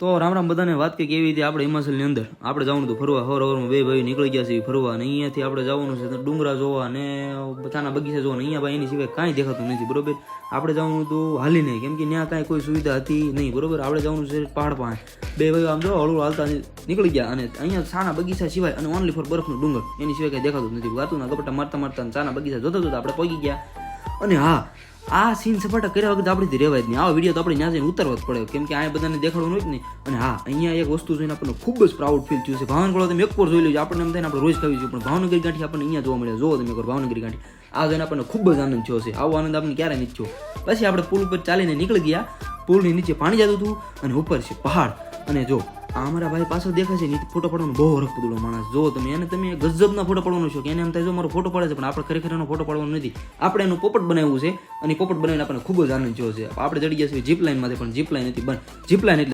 તો રામ રામ બધાને વાત કંઈક એવી રીતે આપણે હિમાચલની અંદર આપણે જવાનું હતું ફરવા. હવારમાં બે ભાઈ નીકળી ગયા છે ફરવા, અને અહીંયાથી આપણે જવાનું છે ડુંગરા જોવા અને ચાના બગીચા જોવા. અહીંયા ભાઈ એની સિવાય કાંઈ દેખાતું નથી, બરોબર. આપણે જવાનું હતું હાલી નહીં, કેમ કે ત્યાં કાંઈ કોઈ સુવિધા હતી નહીં, બરોબર. આપણે જવાનું છે પહાડ પાસે. બે ભાઈઓ આમ જો હળવું હાલતા નીકળી ગયા, અને અહીંયા ચાના બગીચા સિવાય અને ઓનલી ફોર બરફનો ડુંગર, એની સિવાય કંઈ દેખાતું નથી. વાતુના ગપટા મારતા મારતા ચાના બગીચા જોતા જોતા આપણે પહોંચી ગયા. અને હા, આ સીન સપાટા કર્યા વગર આપણેથી રહેવાય જ નહીં. આવા વિડીયો તો આપણે ત્યાં જઈને ઉતારવા જ પડે, કેમ કે આ બધાને દેખાડવું હોય જ નહીં. અને હા, અહીંયા એક વસ્તુ જોઈને આપણને ખૂબ જ પ્રાઉડ ફીલ થયું છે. ભાવનગર તમે એક વાર જોઈ લેજો, આપણને એમ થાય આપણે રોજ ખાવી જોઈએ, પણ ભાવનગરી ગાંઠી આપણને અહીંયા જોવા મળે. જોવો તમે એકવાર ભાવનગરી ગાંઠી, આ જોઈને આપણને ખૂબ જ આનંદ થયો છે. આવો આનંદ આપણને ક્યારેય નથી થયો. પછી આપણે પુલ ઉપર ચાલીને નીકળી ગયા. પુલની નીચે પાણી જતું હતું અને ઉપર છે પહાડ. અને જો આ અમારા ભાઈ પાછળ દેખાય છે ને, ફોટો પાડવાનો બહુ રખપદુલો માણસ. જો તમે એને તમે ગજબના ફોટો પાડવાનો છો કે એને એમ થાય જો મારો ફોટો પાડે છે, પણ આપણે ખરેખર એનો ફોટો પાડવાનો નથી. આપણે એનું પોપટ બનાવ્યું છે, અને પોપટ બનાવીને આપણને ખૂબ જ આનંદ થયો છે. આપણે ચડી ગયા છીએ જીપ લાઈનમાંથી, પણ જીપ લાઈન નથી બંધ. જીપ લાઈન એટલે